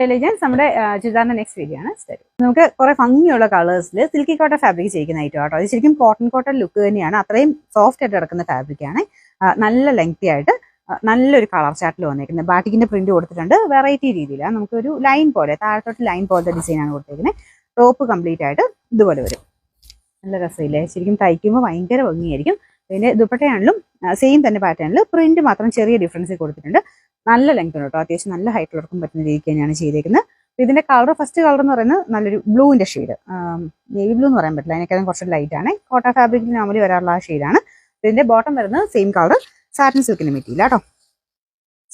Intelligence നമ്മുടെ ചുരിദാറിന്റെ next video ആണ്. നമുക്ക് കുറെ ഭംഗിയുള്ള കളേഴ്സിൽ സിൽക്കി കോട്ടൺ ഫാബ്രിക് ചെയ്യുന്ന ഐറ്റം കേട്ടോ. അത് ശരിക്കും കോട്ടൺ കോട്ടൺ ലുക്ക് തന്നെയാണ്. അത്രയും സോഫ്റ്റ് ആയിട്ട് കിടക്കുന്ന ഫാബ്രിക് ആണ്. നല്ല ലെങ്തി ആയിട്ട് നല്ലൊരു കളർ ചാർട്ടിൽ വന്നിരിക്കുന്നത്. ബാറ്റിക്കിന്റെ പ്രിന്റ് കൊടുത്തിട്ടുണ്ട്. വെറൈറ്റി രീതിയിലാണ് നമുക്കൊരു ലൈൻ പോലെ താഴത്തോട്ട് ലൈൻ പോലത്തെ ഡിസൈനാണ് കൊടുത്തിരിക്കുന്നത്. ടോപ്പ് കംപ്ലീറ്റ് ആയിട്ട് ഇതുപോലെ വരും. നല്ല രസമില്ലേ? ശരിക്കും തയ്ക്കുമ്പോൾ ഭയങ്കര ഭംഗിയായിരിക്കും. പിന്നെ ദുപ്പട്ടയാണെങ്കിലും സെയിം തന്നെ പാറ്റേണിൽ പ്രിന്റ് മാത്രം ചെറിയ ഡിഫറൻസ് കൊടുത്തിട്ടുണ്ട്. നല്ല ലെങ്ത് ഉണ്ട് കേട്ടോ. അത്യാവശ്യം നല്ല ഹൈറ്റിലുറക്കും പറ്റുന്ന രീതിക്ക് തന്നെയാണ് ചെയ്തേക്കുന്നത്. ഇതിന്റെ കളർ ഫസ്റ്റ് കളർ എന്ന് പറയുന്നത് നല്ലൊരു ബ്ലൂവിന്റെ ഷെയ്ഡ്, നേവി ബ്ലൂ എന്ന് പറയാൻ പറ്റില്ല, അതിനേക്കാളും കുറച്ച് ലൈറ്റ് ആണ്. കോട്ടൺ ഫാബ്രിക്കിൽ നോർമലി വരാറുള്ള ആ ഷെയ്ഡാണ്. ഇതിന്റെ ബോട്ടം വരുന്നത് സെയിം കളർ സാറ്റിൻ സിൽക്കിന്റെ മെറ്റീരിയൽ കേട്ടോ.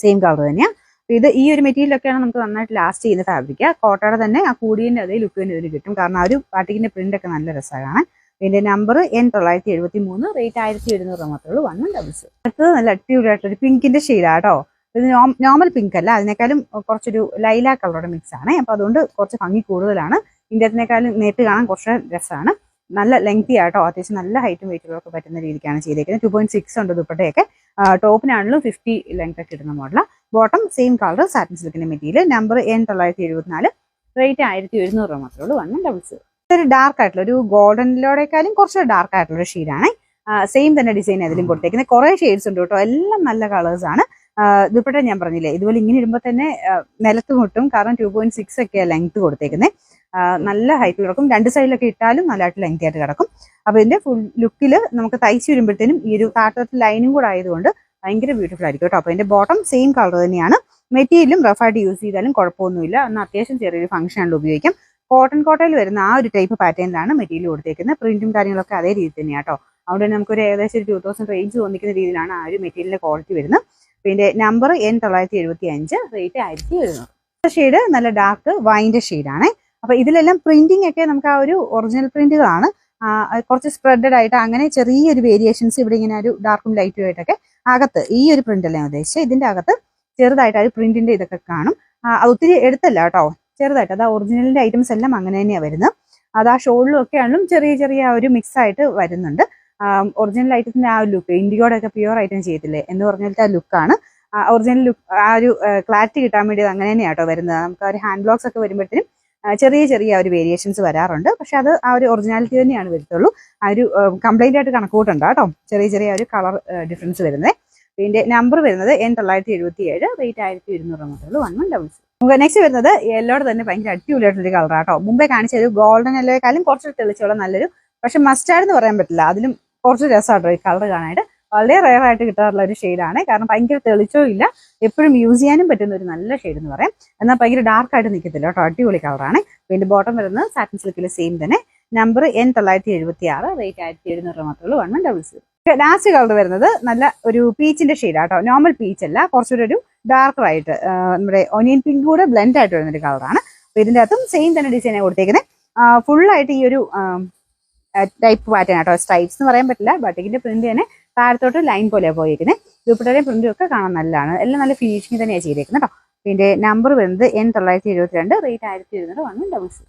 സെയിം കളർ തന്നെയാണ്. ഇത് ഈ ഒരു മെറ്റീരിയലൊക്കെയാണ് നമുക്ക് നന്നായിട്ട് ലാസ്റ്റ് ചെയ്യുന്ന ഫാബ്രിക്. കോട്ടയുടെ തന്നെ ആ കൂടിയതിന്റെ അതേ ലുക്ക് തന്നെ ഇതിന് കിട്ടും. കാരണം ആ ഒരു പാട്ടിക്കിന്റെ പ്രിന്റ് ഒക്കെ നല്ല രസമാണ്. ഇതിന്റെ നമ്പർ N973, റേറ്റ് 1700 മാത്രമേ ഉള്ളൂ. 100. അടുത്തത് നല്ല അടിപൊളിയായിട്ടൊരു പിങ്കിന്റെ ഷെയ്ഡാട്ടോ. ഇത് നോർമൽ പിങ്ക് അല്ല, അതിനേക്കാളും കുറച്ചൊരു ലൈലാ കളറുടെ മിക്സ് ആണ്. അപ്പൊ അതുകൊണ്ട് കുറച്ച് ഭംഗി കൂടുതലാണ്. ഇന്ത്യത്തിനേക്കാളും നേരിട്ട് കാണാൻ കുറച്ച് രസമാണ്. നല്ല ലെങ്തി ആട്ടോ. അത്യാവശ്യം നല്ല ഹൈറ്റും വെയിറ്റുകളൊക്കെ പറ്റുന്ന രീതിക്കാണ് ചെയ്തേക്കുന്നത്. 2.6 ഉണ്ട് ദുപ്പട്ടയൊക്കെ. ടോപ്പിനാണെങ്കിലും 50 ലെങ്ത് ഒക്കെ ഇടുന്ന മോഡല. ബോട്ടം സെയിം കളർ സാറ്റിൻ സിൽക്കിന്റെ മെറ്റീരിയൽ. നമ്പർ N974, റേറ്റ് 1700 മാത്രമേ ഉള്ളൂ. 100. ഒരു ഡാർക്ക് ആയിട്ടുള്ള ഒരു ഗോൾഡനിലോടേക്കാളും കുറച്ച് ഡാർക്ക് ആയിട്ടുള്ള ഒരു ഷെയ്ഡാണ്. സെയിം തന്നെ ഡിസൈൻ അതിലും കൊടുത്തേക്കുന്നത്. കുറെ ഷെയ്ഡ്സ് ഉണ്ട് കേട്ടോ. എല്ലാം നല്ല കളേഴ്സ് ആണ്. ദുപ്പട്ട ഞാൻ പറഞ്ഞില്ലേ, ഇതുപോലെ ഇങ്ങനെ ഇടുമ്പോൾ തന്നെ നിലത്ത് മുട്ടും. കാരണം 2.6 ഒക്കെയാണ് ലെങ്ത് കൊടുത്തേക്കുന്നത്. നല്ല ഹൈറ്റിൽ കിടക്കും. രണ്ട് സൈഡിലൊക്കെ ഇട്ടാലും നല്ലതായിട്ട് ലെങ്തി ആയിട്ട് കിടക്കും. അപ്പൊ ഇതിന്റെ ഫുൾ ലുക്കിൽ നമുക്ക് തയ്ച്ച് വരുമ്പോഴത്തേനും ഈ ഒരു താഴത്തെ ലൈനും കൂടെ ആയതുകൊണ്ട് ഭയങ്കര ബ്യൂട്ടിഫുൾ ആയിരിക്കും കേട്ടോ. അപ്പൊ ഇതിന്റെ ബോട്ടം സെയിം കളർ തന്നെയാണ്. മെറ്റീരിയലും റഫായിട്ട് യൂസ് ചെയ്താലും കുഴപ്പമൊന്നുമില്ല. എന്നാൽ അത്യാവശ്യം ചെറിയൊരു ഫംഗ്ഷനിൽ ഉപയോഗിക്കാം. കോട്ടയിൽ വരുന്ന ആ ഒരു ടൈപ്പ് പാറ്റേണിലാണ് മെറ്റീരിയൽ കൊടുത്തേക്കുന്നത്. പ്രിന്റും കാര്യങ്ങളൊക്കെ അതേ രീതി തന്നെയാണ് കേട്ടോ. അവിടെ നമുക്കൊരു ഏകദേശം 2000 റേഞ്ച് തോന്നിക്കുന്ന രീതിയിലാണ് ആ ഒരു മെറ്റീരിയലിന്റെ ക്വാളിറ്റി വരുന്നത്. പിന്നെ നമ്പർ N975, റേറ്റ് 1700. ഷെയ്ഡ് നല്ല ഡാർക്ക് വൈൻ്റെ ഷെയ്ഡാണ്. അപ്പൊ ഇതിലെല്ലാം പ്രിന്റിംഗ് ഒക്കെ നമുക്ക് ആ ഒരു ഒറിജിനൽ പ്രിന്റുകളാണ്. കുറച്ച് സ്പ്രെഡഡ് ആയിട്ട് അങ്ങനെ ചെറിയൊരു വേരിയേഷൻസ് ഇവിടെ ഇങ്ങനെ ഒരു ഡാർക്കും ലൈറ്റും ആയിട്ടൊക്കെ അകത്ത് ഈ ഒരു പ്രിന്റ് അല്ലേ ഉദ്ദേശിച്ചത്. ഇതിന്റെ അകത്ത് ചെറുതായിട്ട് ആ ഒരു പ്രിന്റിന്റെ ഇതൊക്കെ കാണും. അത് ഒത്തിരി എടുത്തല്ല കേട്ടോ, ചെറുതായിട്ട്. അത് ഒറിജിനലിന്റെ ഐറ്റംസ് എല്ലാം അങ്ങനെ തന്നെയാണ് വരുന്നത്. അത് ആ ഷോളിലും ഒക്കെ ആണെങ്കിലും ചെറിയ ചെറിയ ആ ഒരു മിക്സ് ആയിട്ട് വരുന്നുണ്ട്. ഒറിജിനൽ ഐറ്റത്തിന്റെ ആ ഒരു ലുക്ക്, ഇൻഡിഗോടെ ഒക്കെ പ്യുവർ ഐറ്റം ചെയ്തില്ലേ എന്ന് പറഞ്ഞാലത്തെ ആ ലുക്കാണ്. ഒറിജിനൽ ലുക്ക് ആ ഒരു ക്ലാരിറ്റി കിട്ടാൻ വേണ്ടി അങ്ങനെ തന്നെയാണ് കേട്ടോ വരുന്നത്. നമുക്ക് ആ ഒരു ഹാൻഡ് ബ്ലോക്സ് ഒക്കെ വരുമ്പോഴത്തേനും ചെറിയ ചെറിയ ഒരു വേരിയേഷൻസ് വരാറുണ്ട്. പക്ഷെ അത് ആ ഒരു ഒറിജിനാലിറ്റി തന്നെയാണ് വരത്തുള്ളൂ. ആ ഒരു കംപ്ലൈന്റ് ആയിട്ട് കണക്കൂട്ടുണ്ട് കേട്ടോ. ചെറിയ ചെറിയ ഒരു കളർ ഡിഫറൻസ് വരുന്നത്. ഇതിന്റെ നമ്പർ വരുന്നത് N977, റേറ്റ് 1200 മാത്രമേ ഉള്ളൂ. 100. നമുക്ക് നെക്സ്റ്റ് വരുന്നത് യെല്ലോടെ തന്നെ ഭയങ്കര അടിപൊളിയായിട്ടൊരു കളറാട്ടോ. മുമ്പേ കാണിച്ച ഒരു ഗോൾഡൻ യെല്ലോയെക്കാളും കുറച്ച് തെളിച്ചുള്ള നല്ലൊരു, പക്ഷെ മസ്റ്റാർഡ് എന്ന് പറയാൻ പറ്റില്ല, അതിലും കുറച്ച് രസമാട്ടോ ഈ കളർ കാണാനായിട്ട്. വളരെ റെയർ ആയിട്ട് കിട്ടാറുള്ള ഒരു ഷെയ്ഡാണ്. കാരണം ഭയങ്കര തെളിച്ചോ ഇല്ല, എപ്പോഴും യൂസ് ചെയ്യാനും പറ്റുന്ന ഒരു നല്ല ഷെയ്ഡ് എന്ന് പറയാം. എന്നാൽ ഭയങ്കര ഡാർക്ക് ആയിട്ട് നിൽക്കത്തില്ല കേട്ടോ. അടിപൊളി കളറാണ്. പിന്നെ ബോട്ടം വരുന്നത് സാറ്റിൻ സിൽക്കിൽ സെയിം തന്നെ. നമ്പർ N976, റേറ്റ് 1700 മാത്രമേ ഉള്ളൂ. 100. ലാസ്റ്റ് കളർ വരുന്നത് നല്ല ഒരു പീച്ചിന്റെ ഷെയ്ഡാട്ടോ. നോർമൽ പീച്ച് അല്ല, കുറച്ചുകൂടെ ഒരു ഡാർക്കർ ആയിട്ട് നമ്മുടെ ഒനിയൻ പിങ്ക് കൂടെ ബ്ലെൻഡ് ആയിട്ട് വരുന്നൊരു കളറാണ്. അപ്പൊ ഇതിന്റെ അകത്തും സെയിം തന്നെ ഡിസൈനാണ് കൊടുത്തേക്കുന്നത്. ഫുള്ളായിട്ട് ഈ ഒരു ടൈപ്പ് പാറ്റേൺ ആട്ടോ. സ്ട്രൈപ്സ് എന്ന് പറയാൻ പറ്റില്ല. ബട്ടിക്കിന്റെ പ്രിന്റ് തന്നെ താഴത്തോട്ട് ലൈൻ പോലെ പോയിരിക്കുന്നത്. ദുപ്പട്ടയുടെയും പ്രിന്റും ഒക്കെ കാണാൻ നല്ലതാണ്. എല്ലാം നല്ല ഫിനിഷിംഗ് തന്നെയാണ് ചെയ്തേക്കുന്നത് കേട്ടോ. പിന്നെ നമ്പർ വരുന്നത് N972, റേറ്റ് 1200. 100.